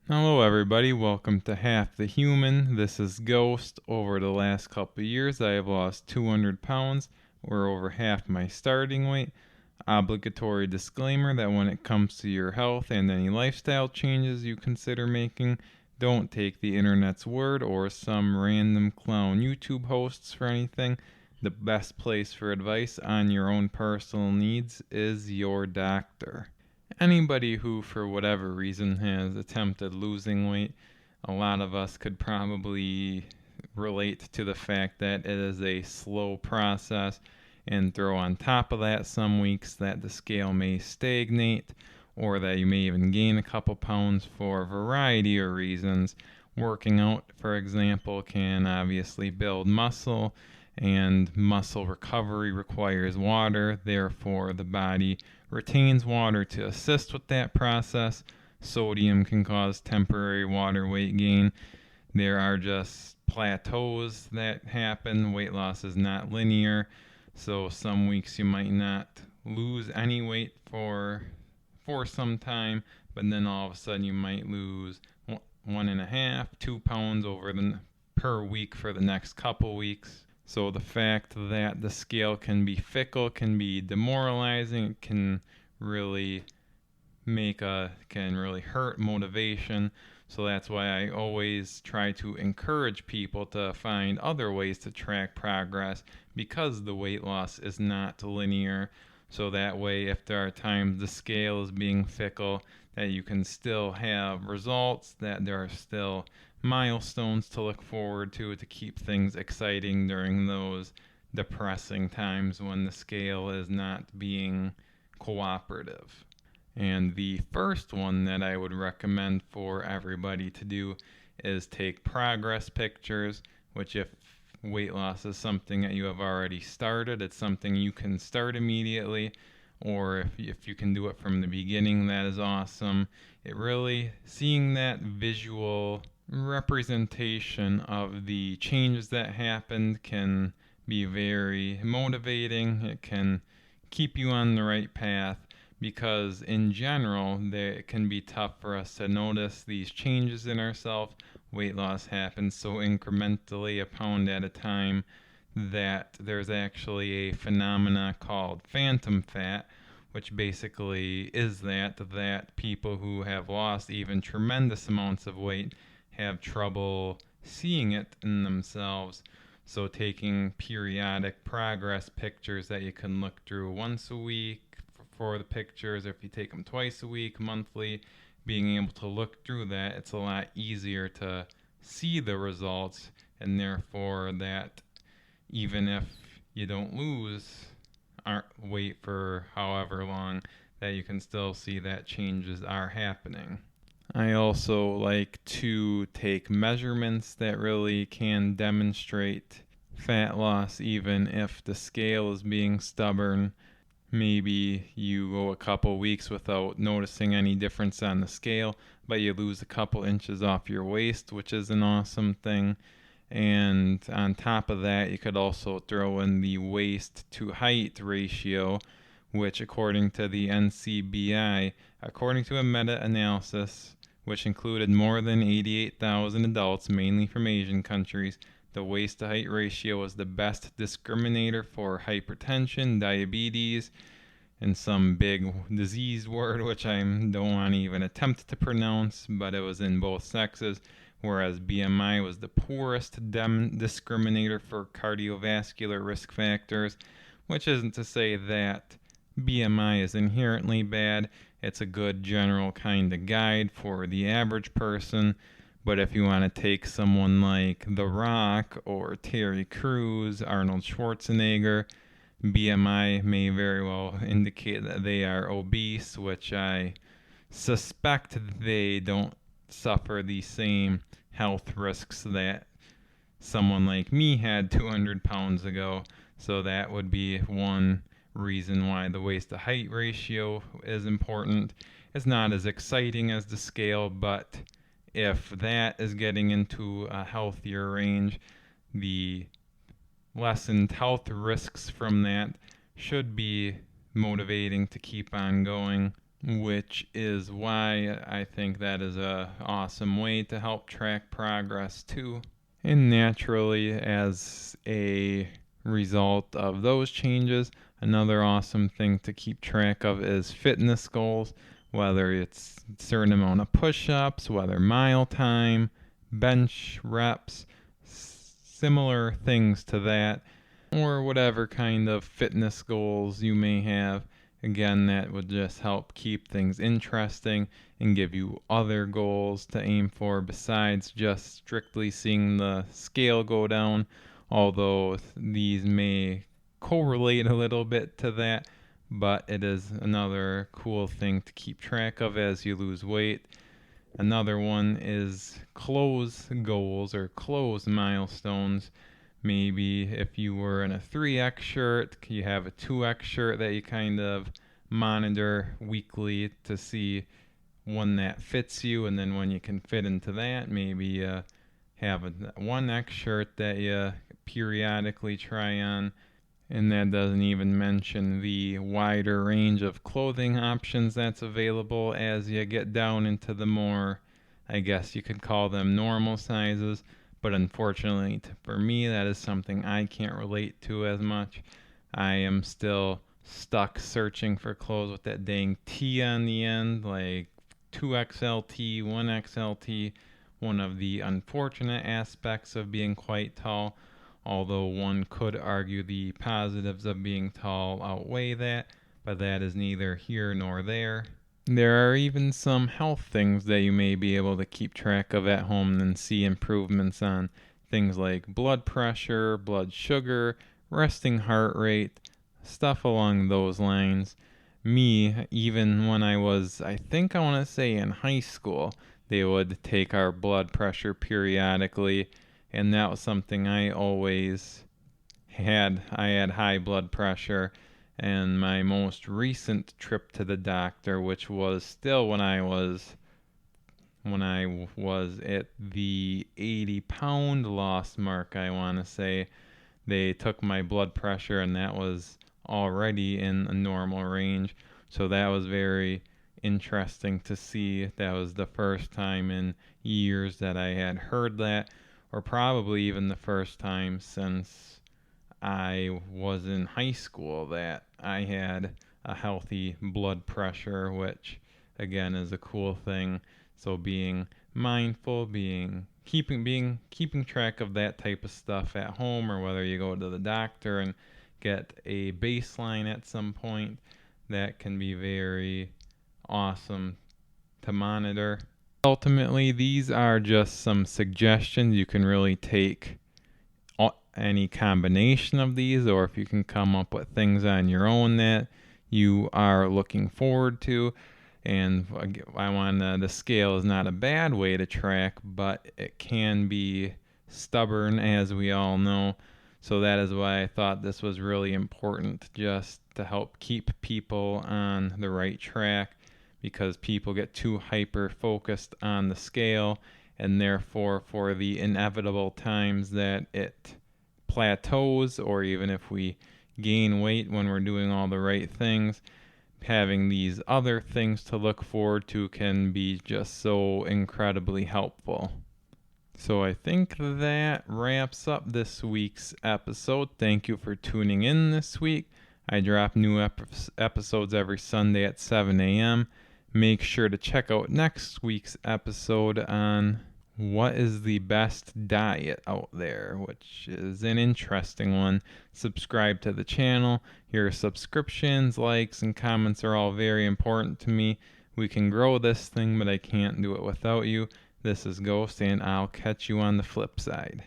Hello, everybody. Welcome to Half the Human. This is Ghost. Over the last couple of years, I have lost 200 pounds, or over half my starting weight. Obligatory disclaimer that when it comes to your health and any lifestyle changes you consider making, don't take the internet's word or some random clown YouTube hosts for anything. The best place for advice on your own personal needs is your doctor. Anybody who, for whatever reason, has attempted losing weight, a lot of us could probably relate to the fact that it is a slow process, and throw on top of that some weeks that the scale may stagnate or that you may even gain a couple pounds for a variety of reasons. Working out, for example, can obviously build muscle, and muscle recovery requires water. Therefore, the body retains water to assist with that process. Sodium can cause temporary water weight gain. There are just plateaus that happen. Weight loss is not linear. So some weeks you might not lose any weight for some time, but then all of a sudden you might lose 1.5, 2 pounds per week for the next couple weeks. So the fact that the scale can be fickle can be demoralizing. It can really can really hurt motivation. So that's why I always try to encourage people to find other ways to track progress, because the weight loss is not linear. So that way, if there are times the scale is being fickle, that you can still have results, that there are still milestones to look forward to keep things exciting during those depressing times when the scale is not being cooperative. And the first one that I would recommend for everybody to do is take progress pictures, which, if weight loss is something that you have already started, it's something you can start immediately. Or if you can do it from the beginning, that is awesome. It really, seeing that visual representation of the changes that happened can be very motivating. It can keep you on the right path, because in general it can be tough for us to notice these changes in ourselves. Weight loss happens so incrementally, a pound at a time, that there's actually a phenomena called phantom fat, which basically is that people who have lost even tremendous amounts of weight have trouble seeing it in themselves. So taking periodic progress pictures that you can look through once a week for the pictures, or if you take them twice a week, monthly, being able to look through that, it's a lot easier to see the results, and therefore that even if you don't lose weight for however long, that you can still see that changes are happening. I also like to take measurements that really can demonstrate fat loss, even if the scale is being stubborn. Maybe you go a couple weeks without noticing any difference on the scale, but you lose a couple inches off your waist, which is an awesome thing. And on top of that, you could also throw in the waist to height ratio, which, according to the NCBI, according to a meta analysis which included more than 88,000 adults, mainly from Asian countries, the waist to height ratio was the best discriminator for hypertension, diabetes, and some big disease word which I don't want to even attempt to pronounce, but it was in both sexes, whereas BMI was the poorest discriminator for cardiovascular risk factors, which isn't to say that BMI is inherently bad. It's a good general kind of guide for the average person. But if you want to take someone like The Rock or Terry Crews, Arnold Schwarzenegger, BMI may very well indicate that they are obese, which I suspect they don't suffer the same health risks that someone like me had 200 pounds ago. So that would be one reason why the waist to height ratio is important. It's not as exciting as the scale, but if that is getting into a healthier range, the lessened health risks from that should be motivating to keep on going. which is why I think that is a awesome way to help track progress too. And naturally, as a result of those changes, another awesome thing to keep track of is fitness goals, whether it's a certain amount of push-ups, whether mile time, bench reps, similar things to that, or whatever kind of fitness goals you may have. Again, that would just help keep things interesting and give you other goals to aim for besides just strictly seeing the scale go down, although these may correlate a little bit to that, but it is another cool thing to keep track of as you lose weight. Another one is clothes goals or clothes milestones. Maybe if you were in a 3X shirt, you have a 2X shirt that you kind of monitor weekly to see one that fits you, and then when you can fit into that, maybe have a 1X shirt that you periodically try on. And that doesn't even mention the wider range of clothing options that's available as you get down into the more, I guess you could call them normal sizes. But unfortunately for me, that is something I can't relate to as much. I am still stuck searching for clothes with that dang T on the end, like 2XLT, 1XLT, one of the unfortunate aspects of being quite tall. Although one could argue the positives of being tall outweigh that, but that is neither here nor there. There are even some health things that you may be able to keep track of at home and see improvements on. Things like blood pressure, blood sugar, resting heart rate, stuff along those lines. Me, even when I was, I think I want to say in high school, they would take our blood pressure periodically, and that was something I always had. I had high blood pressure, and my most recent trip to the doctor, which was still when I was at the 80-pound loss mark, I want to say, they took my blood pressure, and that was already in a normal range. So that was very interesting to see. That was the first time in years that I had heard that, or probably even the first time since I was in high school that I had a healthy blood pressure, which again is a cool thing. So being mindful, keeping track of that type of stuff at home, or whether you go to the doctor and get a baseline at some point, that can be very awesome to monitor. Ultimately, these are just some suggestions. You can really take any combination of these, or if you can come up with things on your own that you are looking forward to. And the scale is not a bad way to track, but it can be stubborn, as we all know. So that is why I thought this was really important, just to help keep people on the right track, because people get too hyper focused on the scale, and therefore for the inevitable times that it plateaus, or even if we gain weight when we're doing all the right things, having these other things to look forward to can be just so incredibly helpful. So I think that wraps up this week's episode. Thank you for tuning in this week. I drop new episodes every Sunday at 7 a.m. Make sure to check out next week's episode on what is the best diet out there, which is an interesting one. Subscribe to the channel. Your subscriptions, likes, and comments are all very important to me. We can grow this thing, but I can't do it without you. This is Ghost, and I'll catch you on the flip side.